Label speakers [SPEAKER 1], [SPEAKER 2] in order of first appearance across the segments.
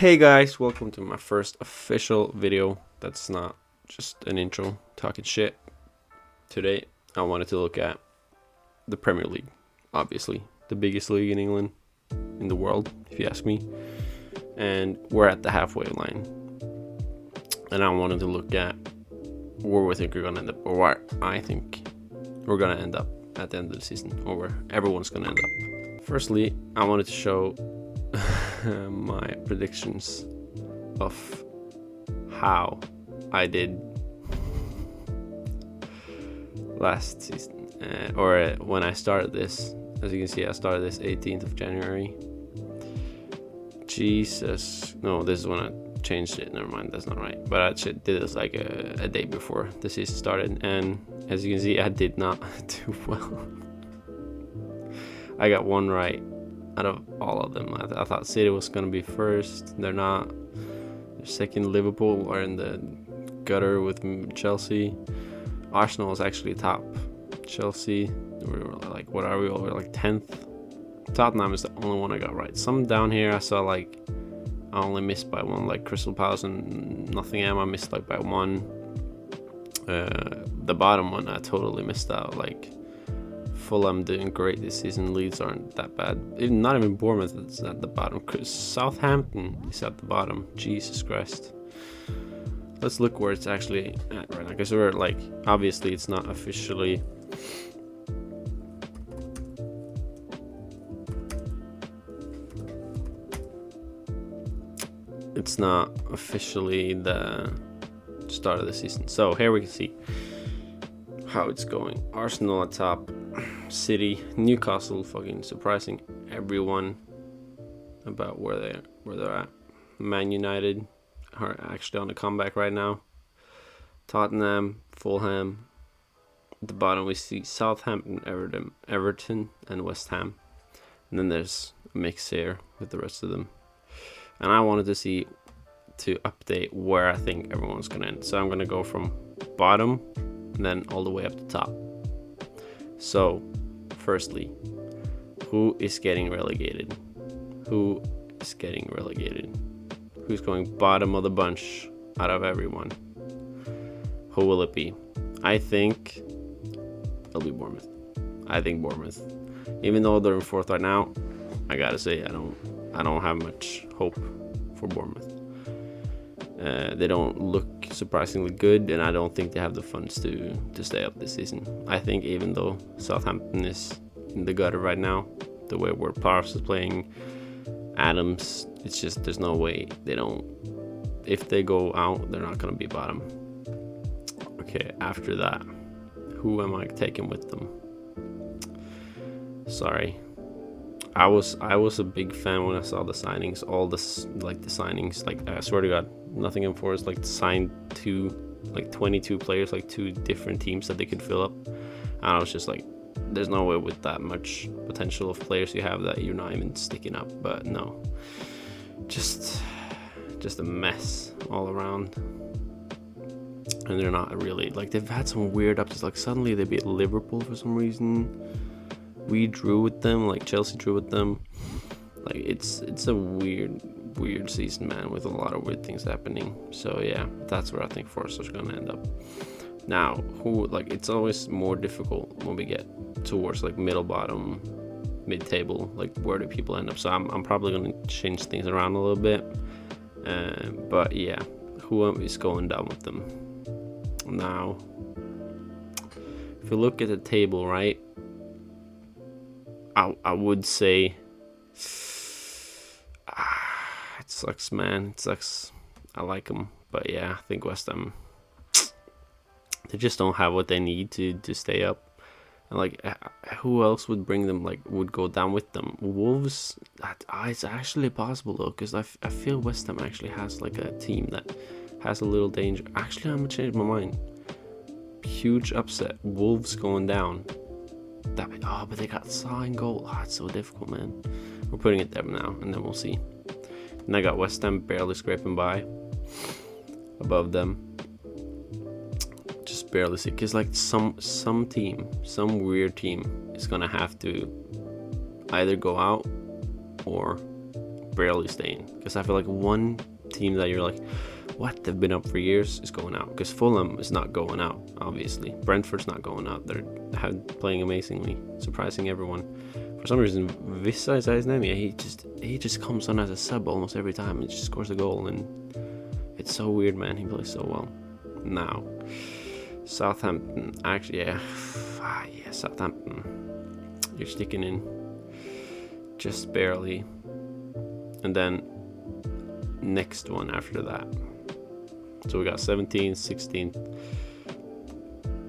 [SPEAKER 1] Hey guys, welcome to my first official video that's not just an intro talking shit. Today I wanted to look at the Premier League, obviously the biggest league in England, in the world if you ask me, and we're at the halfway line, and I wanted to look at where we think we're gonna end up, or where I think we're gonna end up at the end of the season, or where everyone's gonna end up. Firstly, I wanted to show my predictions of how I did last season, or when I started this. As you can see, I started this 18th of January. Jesus, no, this is when I changed it. Never mind, that's not right. But I did this like a day before the season started, and as you can see, I did not do well. I got one right out of all of them. I thought City was going to be first. They're not. They're second. Liverpool are in the gutter with Chelsea. Arsenal is actually top. Chelsea, we're like, what are we? We're like 10th. Tottenham is the only one I got right. Some down here I saw like I only missed by one, like Crystal Palace and Nottingham I missed like by one. The bottom one I totally missed out. Like Fulham doing great this season. Leeds aren't that bad. Not even Bournemouth is at the bottom. Southampton is at the bottom. Jesus Christ. Let's look where it's actually at right now, because we're like, obviously it's not officially the start of the season. So here we can see how it's going. Arsenal at top, City, Newcastle fucking surprising everyone about where they're at. Man United are actually on a comeback right now. Tottenham, Fulham. At the bottom we see Southampton, Everton and West Ham. And then there's a mix here with the rest of them. And I wanted to update where I think everyone's gonna end. So I'm gonna go from bottom and then all the way up to top. So firstly, who is getting relegated? Who is getting relegated? Who's going bottom of the bunch out of everyone? Who will it be? I think it'll be Bournemouth. I think Bournemouth, even though they're in fourth right now, I gotta say I don't have much hope for Bournemouth. They don't look surprisingly good, and I don't think they have the funds to stay up this season. I think even though Southampton is in the gutter right now, the way Ward Prowse is playing, Adams, it's just there's no way they don't. If they go out, they're not gonna be bottom. Okay, after that, who am I taking with them? Sorry, I was a big fan when I saw the signings. All this, like the signings, like I swear to God, Nottingham Forest like signed 22 players, like 2 different teams that they could fill up. And I was just like, there's no way with that much potential of players you have that you're not even sticking up. But no, just a mess all around. And they're not really, like, they've had some weird upsets. Like suddenly they beat Liverpool for some reason. We drew with them, like Chelsea drew with them. Like it's a weird season, man, with a lot of weird things happening. So yeah, that's where I think Forest are gonna end up. Now, who, like, it's always more difficult when we get towards like middle bottom, mid table, like where do people end up? So I'm probably gonna change things around a little bit. But yeah, who is going down with them? Now, if you look at the table, right, I would say it sucks, man. It sucks. I like them, but yeah, I think West Ham, they just don't have what they need to stay up. And like, who else would bring them? Like, would go down with them? Wolves. It's actually possible though, because I feel West Ham actually has like a team that has a little danger. Actually, I'm gonna change my mind. Huge upset. Wolves going down. But they got Saw in goal. It's so difficult, man. We're putting it there now, and then we'll see. And I got West Ham barely scraping by above them. Just barely see, because like some weird team is gonna have to either go out or barely staying. Because I feel like one team that you're like, what, they've been up for years, is going out. Because Fulham is not going out, obviously. Brentford's not going out. They're playing amazingly, surprising everyone. For some reason, Vissa, is that his name? Yeah, he just comes on as a sub almost every time and just scores a goal, and it's so weird, man. He plays so well. Now, Southampton, actually, yeah, Southampton, you're sticking in just barely, and then next one after that. So we got 17th, 16th,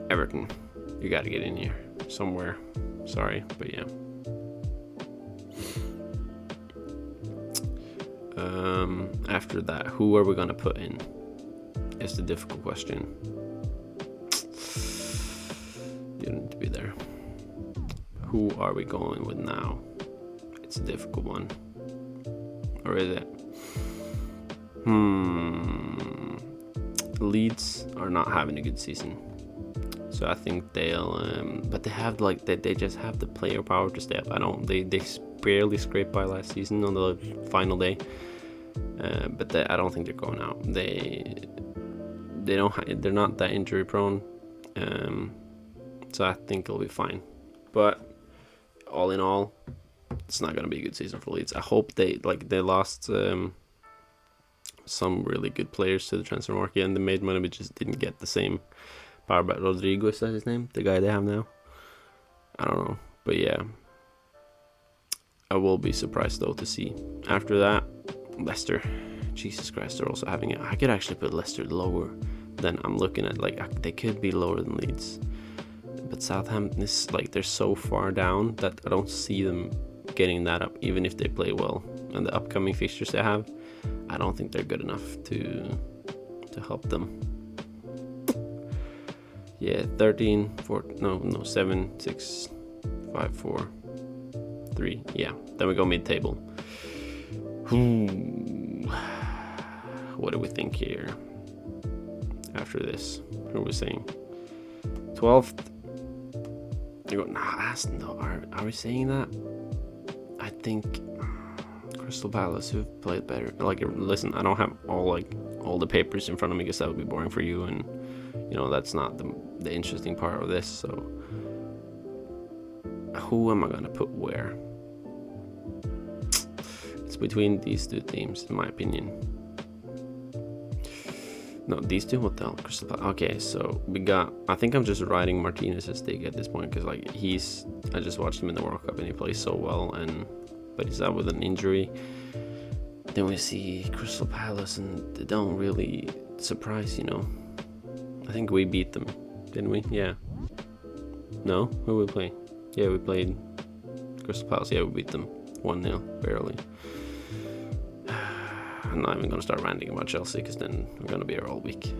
[SPEAKER 1] Everton. You got to get in here somewhere. Sorry, but yeah. After that, who are we gonna put in? Is the difficult question. You need to be there. Who are we going with now? It's a difficult one. Or is it? Leeds are not having a good season, so I think they'll. But they have they just have the player power to stay up. They barely scraped by last season on the final day, but I don't think they're going out. They're not that injury prone, so I think it'll be fine. But all in all, it's not going to be a good season for Leeds. I hope they lost some really good players to the transfer market, and they made money but just didn't get the same power. But Rodrigo, is that his name? The guy they have now? I don't know, but yeah. I will be surprised though to see. After that, Leicester. Jesus Christ, they're also having it. I could actually put Leicester lower than I'm looking at. They could be lower than Leeds. But Southampton is they're so far down that I don't see them getting that up, even if they play well. And the upcoming fixtures they have, I don't think they're good enough to help them. Yeah, 13, 4, no, 7, 6, 5, 4, 3. Yeah, then we go mid-table. What do we think here? After this, what are we saying? 12th. You go, Aston though. Are we saying that? I think Crystal Palace, who've played better. Listen, I don't have all the papers in front of me because that would be boring for you, and that's not the interesting part of this. So, who am I gonna put where? It's between these two teams, in my opinion. No, these two. What the hell? Crystal Palace. Okay, so we got. I think I'm just riding Martinez's dig at this point because I just watched him in the World Cup and he plays so well, but he's out with an injury. Then we see Crystal Palace and they don't really surprise, I think we beat them, didn't we? Yeah. No? Who we play? Yeah, we played Crystal Palace. Yeah, we beat them 1-0, barely. I'm not even going to start ranting about Chelsea because then we're going to be here all week.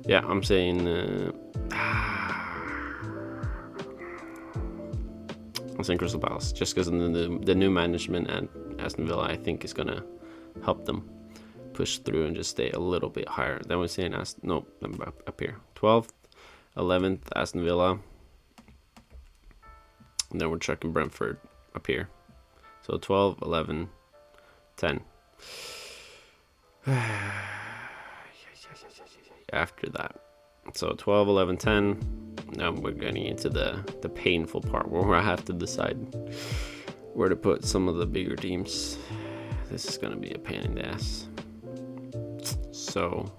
[SPEAKER 1] Yeah, I'm saying... I'm saying Crystal Palace, just because the new management at Aston Villa, I think, is going to help them push through and just stay a little bit higher. Then we're saying up here. 12th, 11th, Aston Villa. And then we're checking Brentford up here. So 12, 11, 10. After that. So 12, 11, 10. Now we're getting into the painful part where I have to decide where to put some of the bigger teams. This is going to be a pain in the ass. So,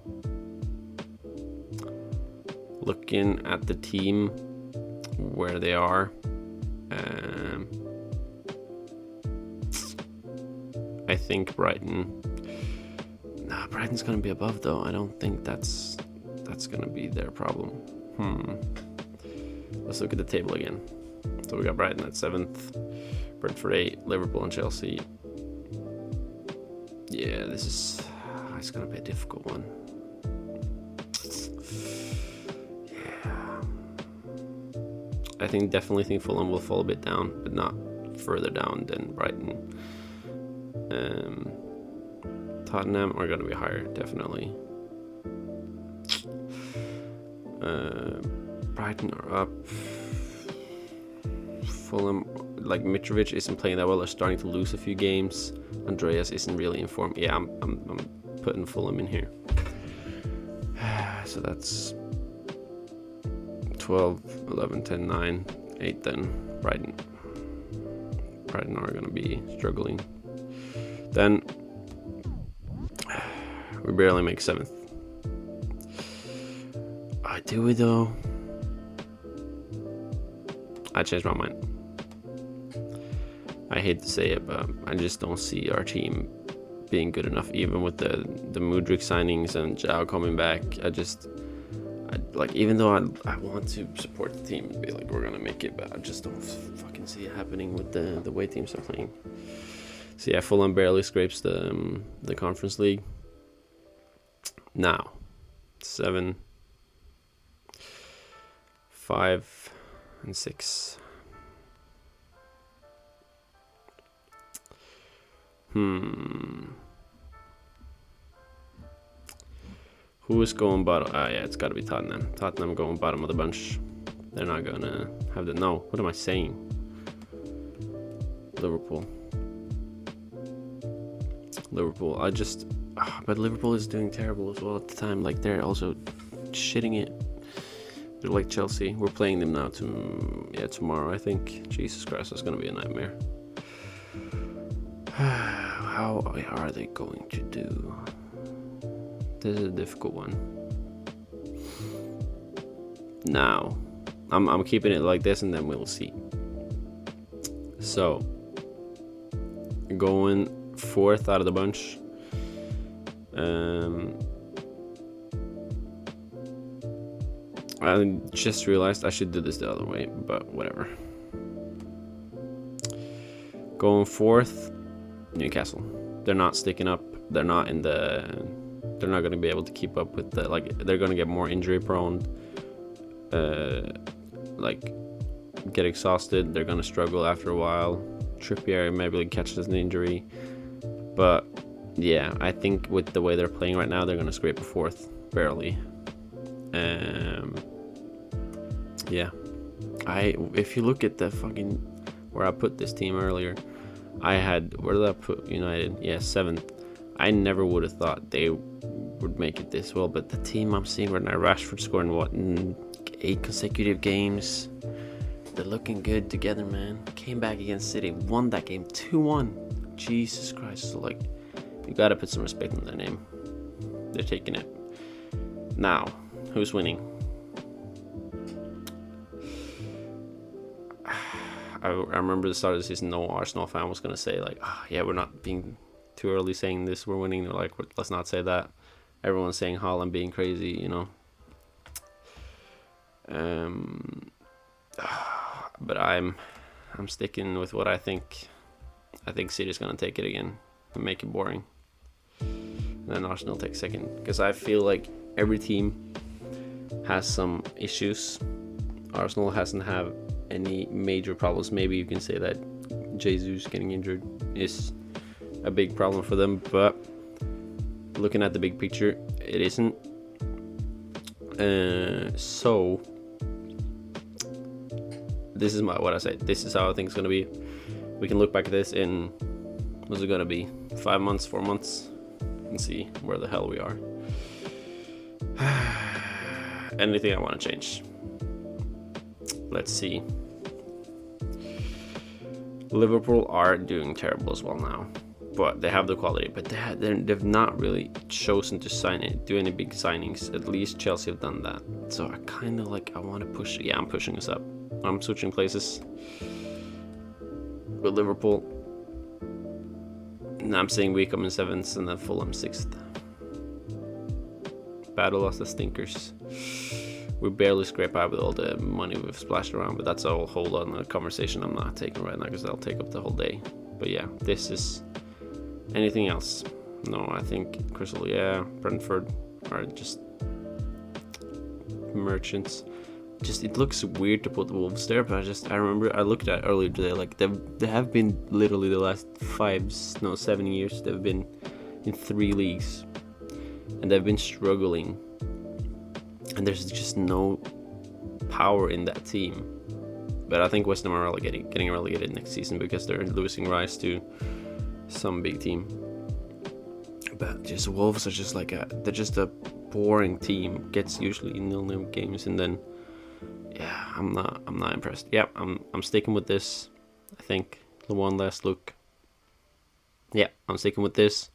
[SPEAKER 1] looking at the team, where they are, I think Brighton. Brighton's going to be above though. I don't think that's going to be their problem. Let's look at the table again. So we got Brighton at 7th, Brentford 8, Liverpool and Chelsea. Yeah, it's going to be a difficult one. Yeah. I definitely think Fulham will fall a bit down, but not further down than Brighton. Tottenham are going to be higher, definitely. Brighton are up. Fulham, like Mitrovic isn't playing that well. They're starting to lose a few games. Andreas isn't really in form. Yeah, I'm putting Fulham in here. So that's 12, 11, 10, 9, 8 then. Brighton are going to be struggling. Then we barely make 7th. Do we though? I changed my mind. I hate to say it, but I just don't see our team being good enough, even with the Mudryk signings and Zhao coming back. Even though I want to support the team and be like, we're gonna make it, but I just don't fucking see it happening with the way teams are playing. So yeah, Fulham barely scrapes the Conference League. Now, 7, 5, and 6. Who is going bottom? Yeah, it's got to be Tottenham. Tottenham going bottom of the bunch. They're not gonna have the. No, what am I saying? Liverpool. But Liverpool is doing terrible as well at the time. Like, they're also shitting it. They're like Chelsea. We're playing them now tomorrow, I think. Jesus Christ, that's gonna be a nightmare. How are they going to do? This is a difficult one. Now, I'm keeping it like this, and then we'll see. So, going 4th out of the bunch. I just realized I should do this the other way, but whatever. Going 4th, Newcastle. They're not sticking up. They're not going to be able to keep up with they're going to get more injury prone. Get exhausted. They're going to struggle after a while. Trippier maybe catches an injury. But yeah, I think with the way they're playing right now, they're going to scrape a 4th, barely. Yeah. If you look at the fucking where I put this team earlier, where did I put United? Yeah, 7th. I never would have thought they would make it this well, but the team I'm seeing right now, Rashford scoring in 8 consecutive games. They're looking good together, man. Came back against City, won that game 2-1. Jesus Christ. So, you gotta put some respect on their name. They're taking it. Now, who's winning? I remember the start of the season, no Arsenal fan was gonna say we're not being too early saying this, we're winning. They're like, let's not say that. Everyone's saying Haaland being crazy, you know. But I'm sticking with what I think. I think City's gonna take it again and make it boring. And then Arsenal take 2nd, because I feel like every team has some issues. Arsenal hasn't had any major problems. Maybe you can say that Jesus getting injured is a big problem for them, but looking at the big picture, it isn't. So this is what I say. This is how I think it's gonna be. We can look back at this in, what's it gonna be, 5 months, 4 months, and see where the hell we are. Anything I want to change? Let's see. Liverpool are doing terrible as well now, but they have the quality. But they've not really chosen to do any big signings. At least Chelsea have done that. So I kind of I want to push. Yeah, I'm pushing us up. I'm switching places with Liverpool. And I'm saying we come in 7th and then Fulham 6th. Battle of the stinkers. We barely scrape out with all the money we've splashed around, but that's a whole other conversation I'm not taking right now because that'll take up the whole day. But yeah, this is anything else. No, I think Crystal, Brentford are just merchants. Just it looks weird to put the Wolves there, but I remember I looked at it earlier today. They have been literally the last 7 years. They've been in 3 leagues, and they've been struggling. And there's just no power in that team. But I think West Ham are getting relegated next season because they're losing rise to some big team. But just Wolves are just they're just a boring team. Gets usually 0-0 games, and then yeah, I'm not impressed. Yep, I'm sticking with this. I think the one last look. Yeah, I'm sticking with this,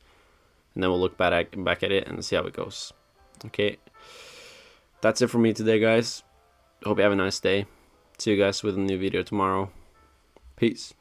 [SPEAKER 1] and then we'll look back at it and see how it goes. Okay, that's it for me today, guys. Hope you have a nice day. See you guys with a new video tomorrow. Peace.